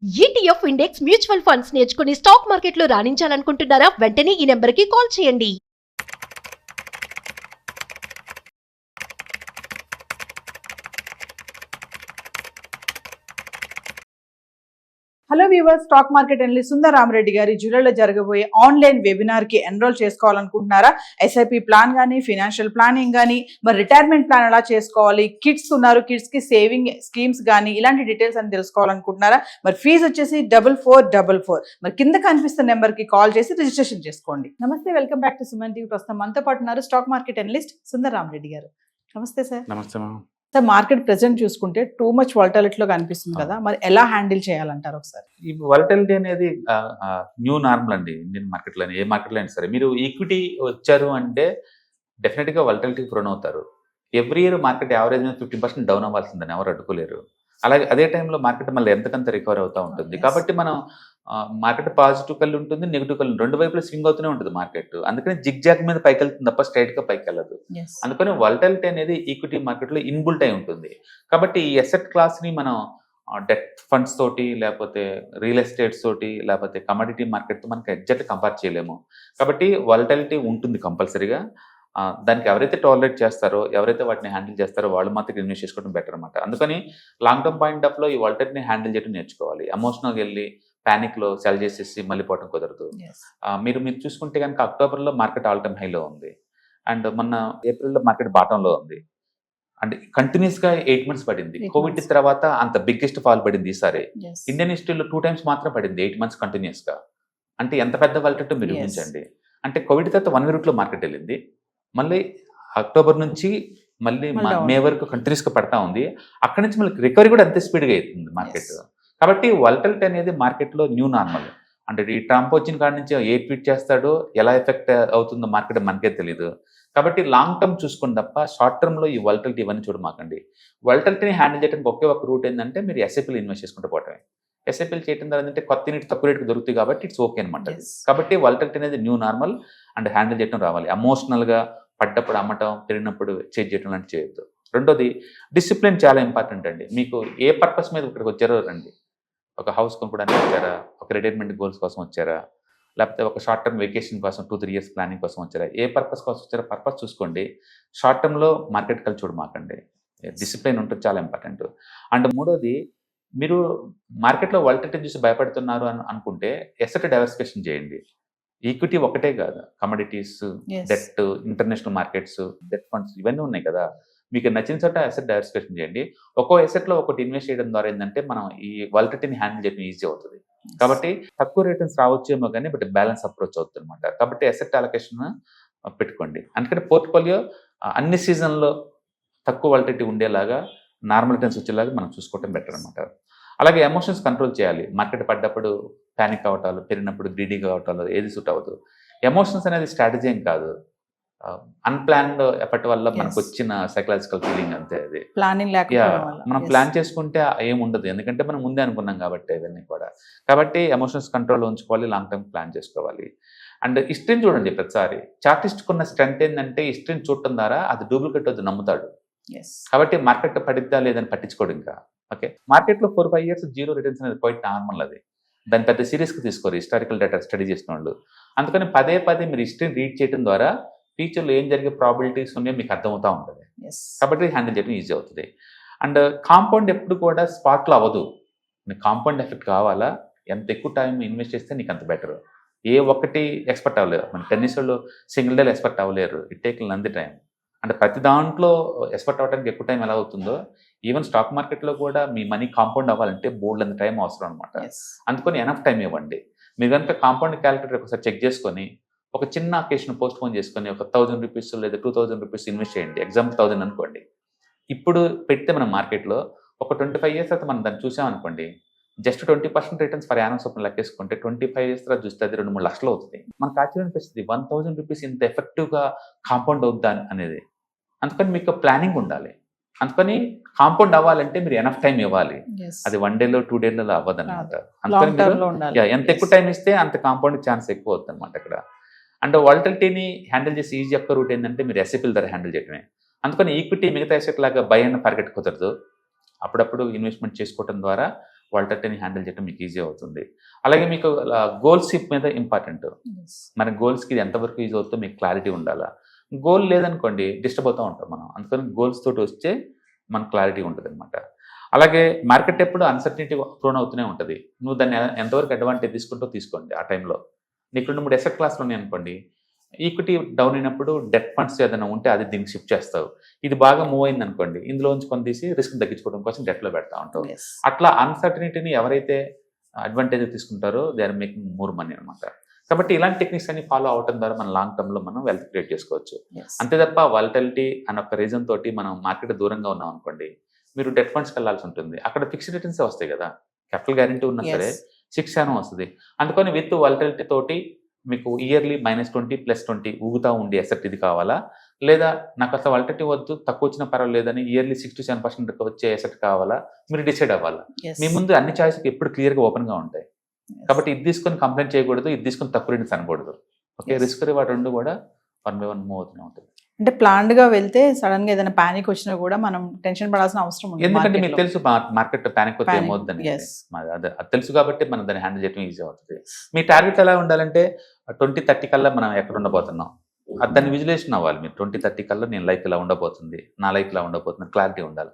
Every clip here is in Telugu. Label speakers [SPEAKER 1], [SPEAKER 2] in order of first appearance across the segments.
[SPEAKER 1] ఈటీఎఫ్ ఇండెక్స్ మ్యూచువల్ ఫండ్స్ నేర్చుకుని స్టాక్ మార్కెట్లో రాణించాలనుకుంటున్నారా? వెంటనే ఈ నెంబర్కి కాల్ చేయండి.
[SPEAKER 2] Hello viewers, stock market analyst Sundar Rama Reddy గారి జూలైలో జరగబోయే ఆన్లైన్ వెబినార్ కి ఎన్రోల్ చేసుకోవాలనుకుంటున్నారా? ఎస్ఐపి ప్లాన్ కానీ, ఫినాన్షియల్ ప్లానింగ్ కానీ, మరి రిటైర్మెంట్ ప్లాన్ ఎలా చేసుకోవాలి, కిడ్స్ ఉన్నారు, కిడ్స్ కి సేవింగ్ స్కీమ్స్ కానీ, ఇలాంటి డీటెయిల్స్ అని తెలుసుకోవాలనుకుంటున్నారా? మరి ఫీజు వచ్చేసి 4444. మరి కింద కనిపిస్తున్న నెంబర్ కి కాల్ చేసి రిజిస్ట్రేషన్ చేసుకోండి. నమస్తే, welcome back to Suman TV. ప్రస్తుతం మనతో పాటు ఉన్నారు stock market analyst Sundar Rama Reddy గారు. నమస్తే సార్.
[SPEAKER 3] నమస్తే మ్యామ్.
[SPEAKER 2] సార్, మార్కెట్ ప్రెసెంట్ చూసుకుంటే టూ మచ్ వాలటాలిటీలో కనిపిస్తుంది కదా, మరి ఎలా హ్యాండిల్ చేయాలంటారు ఒకసారి?
[SPEAKER 3] ఈ వాలటిలిటీ అనేది న్యూ నార్మల్ అండి ఇండియన్ మార్కెట్లో, ఏ మార్కెట్లో అయినా సరే. మీరు ఈక్విటీ వచ్చారు అంటే డెఫినెట్గా వాలటిలిటీకి ప్రోన్ అవుతారు. ఎవ్రీ ఇయర్ మార్కెట్ యావరేజ్ మీద 50% డౌన్ అవ్వాల్సిందని ఎవరు అడ్డుకోలేరు. అలాగే అదే టైంలో మార్కెట్ మళ్ళీ ఎంతకంత రికవర్ అవుతూ ఉంటుంది. కాబట్టి మనం మార్కెట్ పాజిటివ్ కళ్ళు ఉంటుంది, నెగిటివ్ కళ్ళు, రెండు వైపులా స్వింగ్ అవుతూనే ఉంటుంది మార్కెట్. అందుకని జిగ్ జాగ్ మీద పైకి వెళ్తుంది తప్ప స్ట్రైట్గా పైకి వెళ్ళదు. అందుకని వాలటిలిటీ అనేది ఈక్విటీ మార్కెట్లో ఇన్బుల్ట్ అయి ఉంటుంది. కాబట్టి ఈ అసెట్ క్లాస్ని మనం డెట్ ఫండ్స్ తోటి, లేకపోతే రియల్ ఎస్టేట్స్ తోటి, లేకపోతే కమోడిటీ మార్కెట్తో మనకి ఎగ్జాక్ట్ కంపేర్ చేయలేము. కాబట్టి వాలటిలిటీ ఉంటుంది కంపల్సరీగా. దానికి ఎవరైతే టాలరేట్ చేస్తారో, ఎవరైతే వాటిని హ్యాండిల్ చేస్తారో వాళ్ళు మాత్రం ఇన్వెస్ట్ చేసుకోవడం బెటర్ అనమాట. అందుకని లాంగ్ టర్మ్ పాయింట్ ఆఫ్లో ఈ వాలటిలిటీని హ్యాండిల్ చేయడం నేర్చుకోవాలి. ఎమోషనల్గా వెళ్ళి ప్యానిక్లో సెల్ చేసేసి మళ్ళీ పోవడం కుదరదు. మీరు చూసుకుంటే కనుక అక్టోబర్లో మార్కెట్ ఆల్ టైమ్ హైలో ఉంది, అండ్ మొన్న ఏప్రిల్లో మార్కెట్ బాటంలో ఉంది. అంటే కంటిన్యూస్గా 8 months పడింది. కోవిడ్ తర్వాత అంత బిగ్గెస్ట్ ఫాల్ పడింది ఈసారి. ఇండియన్ హిస్టరీలో 2 times మాత్రం పడింది 8 months కంటిన్యూస్గా. అంటే ఎంత పెద్ద వాలటిలిటీ మీరు ఊహించండి. అంటే కోవిడ్ తర్వాత 1 week మార్కెట్ వెళ్ళింది, మళ్ళీ అక్టోబర్ నుంచి మళ్ళీ మే వరకు కంటిన్యూస్గా పడతా ఉంది. అక్కడి నుంచి మళ్ళీ రికవరీ కూడా అంతే స్పీడ్గా అవుతుంది మార్కెట్. కాబట్టి వాలటిలిటీ అనేది మార్కెట్లో న్యూ నార్మల్. అంటే ఈ ట్రంప్ వచ్చిన కాడి నుంచి ఏ ట్వీట్ చేస్తాడో, ఎలా ఎఫెక్ట్ అవుతుందో మార్కెట్ మనకే తెలియదు. కాబట్టి లాంగ్ టర్మ్ చూసుకుని తప్ప షార్ట్ టర్మ్లో ఈ వాలటిలిటీ ఇవన్నీ చూడమాకండి. వాలటిలిటీని హ్యాండిల్ చేయడానికి ఒకే ఒక రూట్ ఏంటంటే మీరు ఎస్ఐపీలు ఇన్వెస్ట్ చేసుకుంటూ పోవటమే. ఎస్ఐపీలు చేయడం ద్వారా ఏంటంటే కొత్త యూనిట్ తక్కువ రేటుకి దొరుకుతుంది కాబట్టి ఇట్స్ ఓకే అనమాట. కాబట్టి వాలటిలిటీ అనేది న్యూ నార్మల్ అండ్ హ్యాండిల్ చేయడం రావాలి. ఎమోషనల్గా పడ్డప్పుడు అమ్మటం, పెరిగినప్పుడు చేంజ్ చేయడం లాంటి చేయొద్దు. రెండోది డిసిప్లిన్ చాలా ఇంపార్టెంట్ అండి. మీకు ఏ పర్పస్ మీద ఇక్కడికి వచ్చారో రండి. ఒక హౌస్ కొనుక్కోవడానికి వచ్చారా, ఒక రిటైర్మెంట్ గోల్స్ కోసం వచ్చారా, లేకపోతే ఒక షార్ట్ టర్మ్ వెకేషన్ కోసం 2-3 years ప్లానింగ్ కోసం వచ్చారా, ఏ పర్పస్ కోసం వచ్చారో పర్పస్ చూసుకోండి. షార్ట్ టర్మ్లో మార్కెట్ కలిసి చూడమాకండి. డిసిప్లిన్ ఉంటుంది, చాలా ఇంపార్టెంట్. అండ్ మూడోది, మీరు మార్కెట్లో వాలటిలిటీ చూసి భయపడుతున్నారు అని అనుకుంటే ఎసెట్ డైవర్సిఫికేషన్ చేయండి. ఈక్విటీ ఒకటే కాదు, commodities, debt, international markets, debt funds ఇవన్నీ ఉన్నాయి కదా. మీకు నచ్చిన చోట అసెట్ డైవర్సిఫికేషన్ చేయండి. ఒక్కో అసెట్లో ఒకటి ఇన్వెస్ట్ చేయడం ద్వారా ఏంటంటే మనం ఈ వాలటిలిటీని హ్యాండిల్ చేయడం ఈజీ అవుతుంది. కాబట్టి తక్కువ రిటర్న్స్ రావచ్చేమో కానీ బట్ బ్యాలెన్స్ అప్రోచ్ అవుతుంది అనమాట. కాబట్టి అసెట్ అలొకేషన్ పెట్టుకోండి. అందుకని పోర్ట్ఫోలియో అన్ని సీజన్లో తక్కువ వాలటిలిటీ ఉండేలాగా, నార్మల్ రిటర్న్స్ వచ్చేలాగా మనం చూసుకోవటం బెటర్ అనమాట. అలాగే ఎమోషన్స్ కంట్రోల్ చేయాలి. మార్కెట్ పడ్డప్పుడు ప్యానిక్ అవటాలు, పెరిగినప్పుడు గ్రీడీగా అవటాలు ఏది సూట్ అవ్వదు. ఎమోషన్స్ అనేది స్ట్రాటజీ ఏం కాదు, అన్ప్లాన్డ్ ఎఫర్ట్ వల్ల మనకు వచ్చిన సైకలాజికల్ ఫీలింగ్ అంతే. అది
[SPEAKER 2] ప్లానింగ్
[SPEAKER 3] మనం ప్లాన్ చేసుకుంటే ఏముండదు, ఎందుకంటే మనం ముందే అనుకున్నాం కాబట్టి ఇవన్నీ కూడా. కాబట్టి ఎమోషన్స్ కంట్రోల్లో ఉంచుకోవాలి, లాంగ్ టర్మ్ ప్లాన్ చేసుకోవాలి. అండ్ హిస్టరీని చూడండి. ప్రతిసారి చార్టిస్ట్కి ఉన్న స్ట్రెంత్ ఏంటంటే హిస్టరీని చూడటం ద్వారా అది డూప్లికేట్ వద్దు నమ్ముతాడు. కాబట్టి మార్కెట్ పడిద్దా లేదని పట్టించుకోడు ఇంకా. ఓకే, మార్కెట్లో 4-5 years జీరో రిటర్న్స్ అనేది క్వైట్ నార్మల్. అది దాన్ని పెద్ద సీరియస్గా తీసుకోరు హిస్టారికల్ డేటా స్టడీ చేసిన వాళ్ళు. అందుకని పదే మీరు హిస్టరీని రీడ్ చేయడం ద్వారా ఫ్యూచర్లో ఏం జరిగే ప్రాబిలిటీస్ ఉన్నాయో మీకు అర్థమవుతూ ఉంటుంది. కాబట్టి హ్యాండిల్ చేయడం ఈజీ అవుతుంది. అండ్ కాంపౌండ్ ఎప్పుడు కూడా స్పాట్లో అవ్వదు. నీకు కాంపౌండ్ ఎఫెక్ట్ కావాలా, ఎంత ఎక్కువ టైం ఇన్వెస్ట్ చేస్తే నీకు అంత బెటర్. ఏ ఒక్కటి ఎక్స్పర్ట్ అవ్వలేరు. మన టెన్నిస్ వాళ్ళు సింగిల్ డేలో ఎక్స్పర్ట్ అవ్వలేరు. ఇట్ టేక్ నంది టైం. అంటే ప్రతి దాంట్లో ఎక్స్పర్ట్ అవ్వడానికి ఎక్కువ టైం ఎలా అవుతుందో, ఈవెన్ స్టాక్ మార్కెట్లో కూడా మీ మనీ కాంపౌండ్ అవ్వాలంటే బోల్డ్ అంత టైం అవసరం అనమాట. అందుకని ఎనఫ్ టైం ఇవ్వండి. మీరు కనుక కాంపౌండ్ క్యాలిక్యులేటర్ ఒకసారి చెక్ చేసుకొని ఒక చిన్న అకేషన్ పోస్ట్ పోన్ చేసుకొని ఒక 1000 rupees లేదా 2000 rupees ఇన్వెస్ట్ చేయండి. ఎగ్జాంపుల్ 1000 అనుకోండి. ఇప్పుడు పెడితే మనం మార్కెట్లో ఒక 25 years తర్వాత మనం దాన్ని చూసామనుకోండి, జస్ట్ 20% రిటర్న్స్ ఫర్ యానం చొప్పున లెక్కేసుకుంటే 25 years తర్వాత చూస్తే అది 2-3 లక్షలు అవుతుంది. మనకు ఆశ్చర్యం అనిపిస్తుంది, 1000 rupees ఇంత ఎఫెక్టివ్గా కాంపౌండ్ అవుద్దా అనేది. అందుకని మీకు ప్లానింగ్ ఉండాలి. అందుకని కాంపౌండ్ అవ్వాలంటే మీరు ఎనఫ్ టైం ఇవ్వాలి. అది 1 day 2 days అవ్వదు అనమాట. అందుకని ఎంత ఎక్కువ టైం ఇస్తే అంత కాంపౌండ్ ఛాన్స్ ఎక్కువ అవుతుంది అనమాట ఇక్కడ. అండ్ వాలటిలిటీని హ్యాండిల్ చేసి ఈజీ యొక్క రూట్ ఏంటంటే మీరు ఎస్ఐపీల ద్వారా హ్యాండిల్ చేయడమే. అందుకని ఈక్విటీ మిగతా ఎసెట్ లాగా బై అండ్ ఫర్గెట్ కుదరదు. అప్పుడప్పుడు ఇన్వెస్ట్మెంట్ చేసుకోవడం ద్వారా వాలటిలిటీని హ్యాండిల్ చేయడం మీకు ఈజీ అవుతుంది. అలాగే మీకు గోల్ షిప్ మీద ఇంపార్టెంట్. మన గోల్స్కి ఇది ఎంతవరకు యూజ్ అవుతుందో మీకు క్లారిటీ ఉండాలా. గోల్ లేదనుకోండి డిస్టర్బ్ అవుతూ ఉంటాం మనం. అందుకని గోల్స్ తోటి వస్తే మనకు క్లారిటీ ఉంటుంది అనమాట. అలాగే మార్కెట్ ఎప్పుడు అన్సర్టనిటీ ప్రోన్ అవుతూనే ఉంటుంది. నువ్వు దాన్ని ఎంతవరకు అడ్వాంటేజ్ తీసుకుంటూ తీసుకోండి. ఆ టైంలో నీకు 2-3 ఎసెట్ క్లాసులు ఉన్నాయి అనుకోండి, ఈక్విటీ డౌన్ అయినప్పుడు డెట్ ఫండ్స్ ఏదైనా ఉంటే అది దీనికి షిఫ్ట్ చేస్తావు. ఇది బాగా మూవ్ అయింది అనుకోండి, ఇందులోంచి కొన్ని తీసి రిస్క్ తగ్గించుకోవడం కోసం డెట్లో పెడతా ఉంటావు. అట్లా అన్సర్టనిటీని ఎవరైతే అడ్వాంటేజ్ తీసుకుంటారో they are making more money అనమాట. కాబట్టి ఇలాంటి టెక్నిక్స్ అన్ని ఫాలో అవడం ద్వారా మనం లాంగ్ టర్మ్ లో మనం వెల్త్ క్రియేట్ చేసుకోవచ్చు. అంతే తప్ప వాలటిలిటీ అన్న ఒక రీజన్ తోటి మనం మార్కెట్ దూరంగా ఉన్నాం అనుకోండి, మీరు డెట్ ఫండ్స్కి వెళ్ళాల్సి ఉంటుంది. అక్కడ ఫిక్స్డ్ రిటర్న్స్ వస్తాయి కదా, క్యాపిటల్ గ్యారెంటీ ఉన్నా సరే శిక్షణ వస్తుంది. అందుకని విత్ వాలటిలిటీ తోటి మీకు ఇయర్లీ -20 +20 ఊగుతా ఉండే అసెట్ ఇది కావాలా, లేదా నాకు అసలు వాలటిలిటీ వద్దు తక్కువ వచ్చినా పర్వాలేదని ఇయర్లీ 6-7% వచ్చే అసెట్ కావాలా, మీరు డిసైడ్ అవ్వాలి. మీ ముందు అన్ని చాయిస్ ఎప్పుడు క్లియర్గా ఓపెన్గా ఉంటాయి. కాబట్టి ఇది తీసుకొని కంప్లైంట్ చేయకూడదు, ఇది తీసుకొని తక్కువ రిటర్న్స్ అనకూడదు. ఓకే, రిస్క్ రివార్డ్ రెండు కూడా 1 by 1 మూవ్ అవుతూనే ఉంటుంది.
[SPEAKER 2] అంటే ప్లాన్డ్ గా వెళ్తే సడన్ గా ఏదైనా పానిక్ వచ్చినా కూడా మనం టెన్షన్ పడాల్సిన అవసరం ఉంది.
[SPEAKER 3] ఎందుకంటే మీకు తెలుసు మార్కెట్ పానిక్ వస్తే ఏమవుతుందని. అది తెలుసు కాబట్టి మనం దాన్ని హ్యాండిల్ చేయడం ఈజీ అవుతుంది. మీ టార్గెట్ ఎలా ఉండాలంటే 2030 కల్లా మనం ఎక్కడ ఉండబోతున్నాం దాన్ని విజులేషన్ అవ్వాలి. మీరు 2030 కల్లా నేను లైఫ్ ఇలా ఉండబోతుంది, నా లైఫ్ ఇలా ఉండబోతుంది, క్లారిటీ ఉండాలి.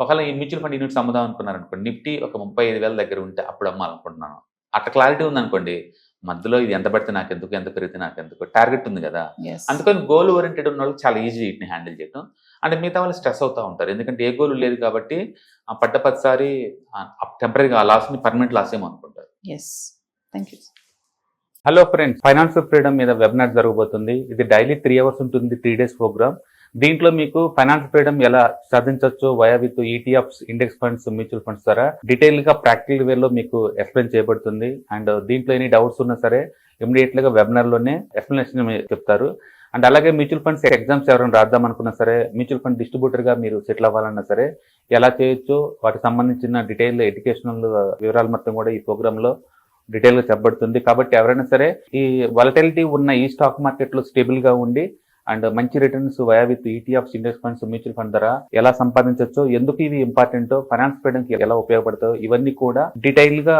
[SPEAKER 3] ఒకవేళ ఈ మ్యూచువల్ ఫండ్ యూనిట్స్ అమ్ముదాం అనుకున్నారనుకోండి, నిఫ్టీ ఒక 35,000 దగ్గర ఉంటే అప్పుడు అమ్మాలనుకుంటున్నాను, అట్లా క్లారిటీ ఉందనుకోండి, మధ్యలో ఇది ఎంత పడితే నాకెందుకు, ఎంత పెరిగితే నాకెందుకు, టార్గెట్ ఉంది కదా. అందుకని గోల్ ఓరియంటెడ్ ఉన్న వాళ్ళకి చాలా ఈజీ వీటిని హ్యాండిల్ చేయడం. అంటే మిగతా వాళ్ళు స్ట్రెస్ అవుతూ ఉంటారు, ఎందుకంటే ఏ గోల్ లేదు కాబట్టి పడ్డ 10 సారి టెంపరీగా ఆ లాస్ని పర్మనెంట్ లాస్ ఏమో అనుకుంటారు. హలో ఫ్రెండ్స్, ఫైనాన్షియల్ ఫ్రీడమ్ మీద వెబినార్ జరగబోతుంది. ఇది డైలీ 3 hours ఉంటుంది, 3 days ప్రోగ్రామ్. దీంట్లో మీకు ఫైనాన్స్ ఫ్రీడమ్ ఎలా సాధించవచ్చు via with ETFs, index funds, mutual funds ద్వారా డీటెయిల్ గా ప్రాక్టికల్ వేలో మీకు ఎక్స్ప్లెయిన్ చేయబడుతుంది. అండ్ దీంట్లో ఎనీ డౌట్స్ ఉన్నా సరే ఇమీడియట్ గా వెబినార్ లోనే ఎక్స్ప్లెనేషన్ చెప్తారు. అండ్ అలాగే మ్యూచువల్ ఫండ్స్ ఎగ్జామ్స్ ఎవరైనా రాద్దాం అనుకున్నా సరే, మ్యూచువల్ ఫండ్ డిస్ట్రిబ్యూటర్ గా మీరు సెటిల్ అవ్వాలన్నా సరే ఎలా చేయొచ్చు, వాటికి సంబంధించిన డీటెయిల్ ఎడ్యుకేషనల్ వివరాలు మొత్తం కూడా ఈ ప్రోగ్రామ్ లో డీటెయిల్ గా చెప్పబడుతుంది. కాబట్టి ఎవరైనా సరే ఈ వాలటిలిటీ ఉన్న ఈ స్టాక్ మార్కెట్ లో స్టేబుల్ గా ఉండి అండ్ మంచి returns via with ETFs, index funds, mutual fund ద్వారా ఎలా సంపాదించవచ్చు, ఎందుకు ఇవి ఇంపార్టెంట్, ఫైనాన్స్ ఫ్రీడమ్ కి ఎలా ఉపయోగపడతాయో ఇవన్నీ కూడా డీటెయిల్ గా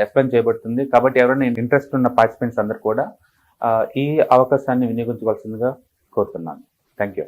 [SPEAKER 3] ఎక్స్ప్లెయిన్ చేయబడుతుంది. కాబట్టి ఎవరైనా ఇంట్రెస్ట్ ఉన్న పార్టిసిపెంట్స్ అందరూ కూడా ఈ అవకాశాన్ని వినియోగించవలసిందిగా కోరుతున్నాను. Thank you.